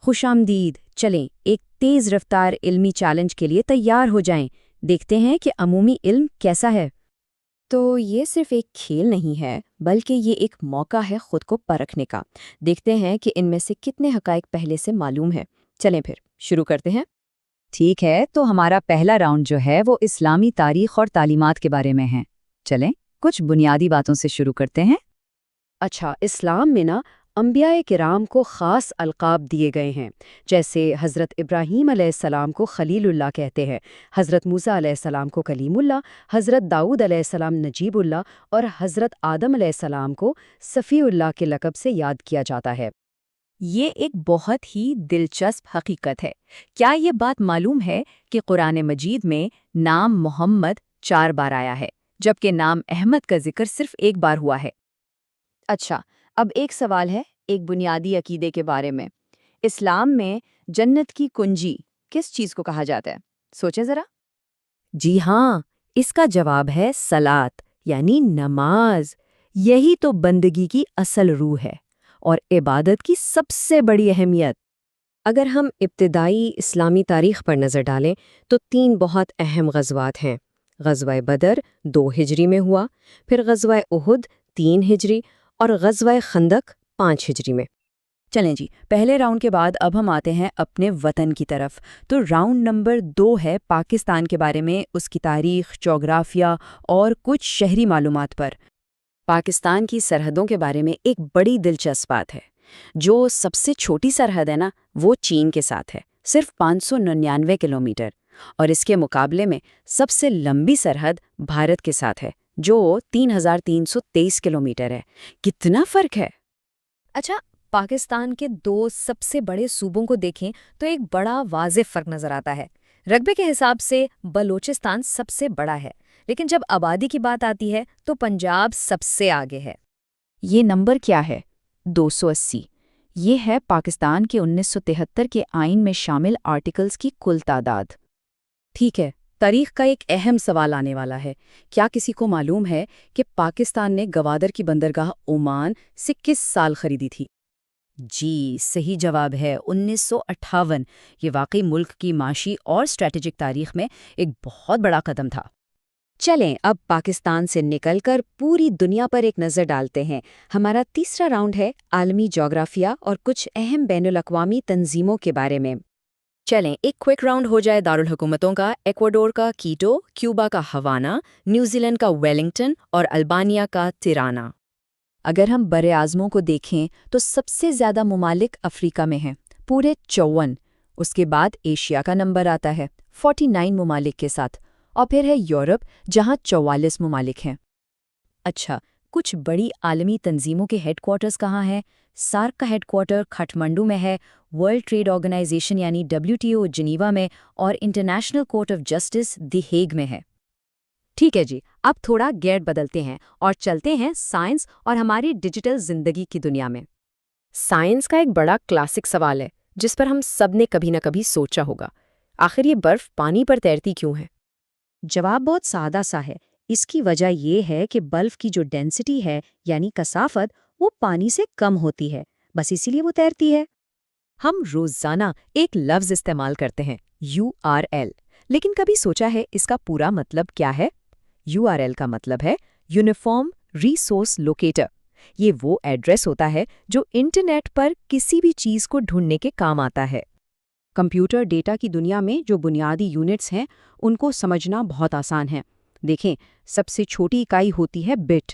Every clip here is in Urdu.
خوش آمدید. چلیں ایک تیز رفتار علمی چیلنج کے لیے تیار ہو جائیں. دیکھتے ہیں کہ عمومی علم کیسا ہے. تو یہ صرف ایک کھیل نہیں ہے بلکہ یہ ایک موقع ہے خود کو پرکھنے کا. دیکھتے ہیں کہ ان میں سے کتنے حقائق پہلے سے معلوم ہیں. چلیں پھر شروع کرتے ہیں. ٹھیک ہے، تو ہمارا پہلا راؤنڈ جو ہے وہ اسلامی تاریخ اور تعلیمات کے بارے میں ہے. چلیں کچھ بنیادی باتوں سے شروع کرتے ہیں. اچھا، اسلام میں انبیاء کرام کو خاص القاب دیے گئے ہیں. جیسے حضرت ابراہیم علیہ السلام کو خلیل اللہ کہتے ہیں، حضرت موسیٰ علیہ السلام کو کلیم اللہ، حضرت داؤد علیہ السلام نجیب اللہ اور حضرت آدم علیہ السلام کو صفی اللہ کے لقب سے یاد کیا جاتا ہے. یہ ایک بہت ہی دلچسپ حقیقت ہے. کیا یہ بات معلوم ہے کہ قرآن مجید میں نام محمد 4 بار آیا ہے جبکہ نام احمد کا ذکر صرف 1 بار ہوا ہے؟ اچھا، اب ایک سوال ہے ایک بنیادی عقیدے کے بارے میں. اسلام میں جنت کی کنجی کس چیز کو کہا جاتا ہے؟ سوچیں ذرا. جی ہاں، اس کا جواب ہے صلاۃ یعنی نماز. یہی تو بندگی کی اصل روح ہے اور عبادت کی سب سے بڑی اہمیت. اگر ہم ابتدائی اسلامی تاریخ پر نظر ڈالیں تو 3 بہت اہم غزوات ہیں. غزوہ بدر 2 ہجری میں ہوا، پھر غزوہ احد 3 ہجری اور غزوہ خندق 5 ہجری میں. چلیں جی، پہلے راؤنڈ کے بعد اب ہم آتے ہیں اپنے وطن کی طرف. تو راؤنڈ نمبر 2 ہے پاکستان کے بارے میں، اس کی تاریخ، جغرافیہ اور کچھ شہری معلومات پر. پاکستان کی سرحدوں کے بارے میں ایک بڑی دلچسپ بات ہے. جو سب سے چھوٹی سرحد ہے وہ چین کے ساتھ ہے، صرف 599 کلومیٹر، اور اس کے مقابلے میں سب سے لمبی سرحد بھارت کے ساتھ ہے جو 3323 کلومیٹر ہے. کتنا فرق ہے! اچھا، پاکستان کے 2 سب سے بڑے صوبوں کو دیکھیں تو ایک بڑا واضح فرق نظر آتا ہے. رقبے کے حساب سے بلوچستان سب سے بڑا ہے، لیکن جب آبادی کی بات آتی ہے تو پنجاب سب سے آگے ہے. یہ نمبر کیا ہے؟ 280. یہ ہے پاکستان کے 1973 کے آئین میں شامل آرٹیکلز کی کل تعداد. ٹھیک ہے، تاریخ کا ایک اہم سوال آنے والا ہے. کیا کسی کو معلوم ہے کہ پاکستان نے گوادر کی بندرگاہ عمان سے کس سال خریدی تھی؟ جی، صحیح جواب ہے 1958. یہ واقعی ملک کی معاشی اور اسٹریٹجک تاریخ میں ایک بہت بڑا قدم تھا. چلیں اب پاکستان سے نکل کر پوری دنیا پر ایک نظر ڈالتے ہیں. ہمارا تیسرا راؤنڈ ہے عالمی جغرافیہ اور کچھ اہم بین الاقوامی تنظیموں کے بارے میں. چلیں ایک کوئک راؤنڈ ہو جائے دارالحکومتوں کا. ایکواڈور کا کیٹو، کیوبا کا ہوانا، نیوزی لینڈ کا ویلنگٹن اور البانیہ کا تیرانا. اگر ہم براعظموں کو دیکھیں تو سب سے زیادہ ممالک افریقہ میں ہیں، پورے 54. اس کے بعد ایشیا کا نمبر آتا ہے 49 ممالک کے ساتھ، اور پھر ہے یورپ جہاں 44 ممالک ہیں. اچھا، کچھ بڑی عالمی تنظیموں کے ہیڈ کوارٹرز کہاں ہیں؟ سارک کا ہیڈ کوارٹر کھٹمنڈو میں ہے، ورلڈ ٹریڈ آرگنائزیشن یعنی WTO جنیوا میں، اور international court of justice the Hague میں ہے. ٹھیک ہے جی، اب تھوڑا گیئر بدلتے ہیں اور چلتے ہیں سائنس اور ہماری ڈیجیٹل زندگی کی دنیا میں. سائنس کا ایک بڑا کلاسک سوال ہے جس پر ہم سب نے کبھی نہ کبھی سوچا ہوگا. آخر یہ برف پانی پر تیرتی کیوں ہے؟ جواب بہت سادہ سا ہے. اس کی وجہ یہ ہے کہ برف کی جو ڈینسٹی ہے یعنی کثافت وہ پانی سے کم ہوتی ہے، بس اسی لیے وہ تیرتی ہے. ہم روزانہ ایک لفظ استعمال کرتے ہیں URL، لیکن کبھی سوچا ہے اس کا پورا مطلب کیا ہے؟ URL کا مطلب ہے یونیفارم ریسورس لوکیٹر. یہ وہ ایڈریس ہوتا ہے جو انٹرنیٹ پر کسی بھی چیز کو ڈھونڈنے کے کام آتا ہے. کمپیوٹر ڈیٹا کی دنیا میں جو بنیادی یونٹس ہیں ان کو سمجھنا بہت آسان ہے. دیکھیں، سب سے چھوٹی اکائی ہوتی ہے بٹ.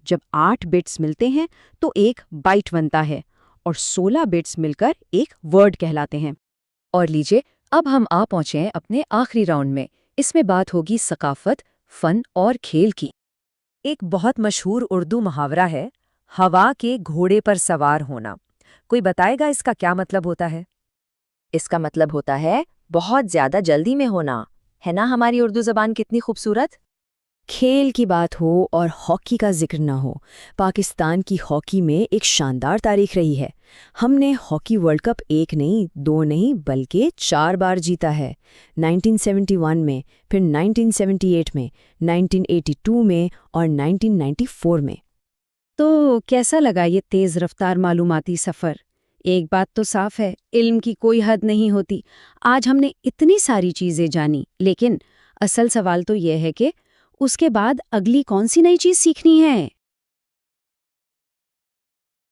جب 8 بٹس ملتے ہیں تو ایک بائٹ بنتا ہے، اور 16 بٹس مل کر ایک ورڈ کہلاتے ہیں. اور لیجئے اب ہم پہنچے ہیں اپنے آخری راؤنڈ میں. اس میں بات ہوگی ثقافت، فن اور کھیل کی. ایک بہت مشہور اردو محاورہ ہے، ہوا کے گھوڑے پر سوار ہونا. کوئی بتائے گا اس کا کیا مطلب ہوتا ہے؟ اس کا مطلب ہوتا ہے بہت زیادہ جلدی میں ہونا. ہے نا ہماری اردو زبان کتنی خوبصورت؟ کھیل کی بات ہو اور ہاکی کا ذکر نہ ہو، پاکستان کی ہاکی میں ایک شاندار تاریخ رہی ہے. ہم نے ہاکی ورلڈ کپ 1 نہیں 2 نہیں بلکہ 4 بار جیتا ہے. 1971 میں، پھر 1978 میں، 1982 میں اور 1994 میں. تو کیسا لگا یہ تیز رفتار معلوماتی سفر؟ ایک بات تو صاف ہے، علم کی کوئی حد نہیں ہوتی۔ آج ہم نے اتنی ساری چیزیں جانی، لیکن اصل سوال تو یہ ہے کہ اس کے بعد اگلی کون سی نئی چیز سیکھنی ہے؟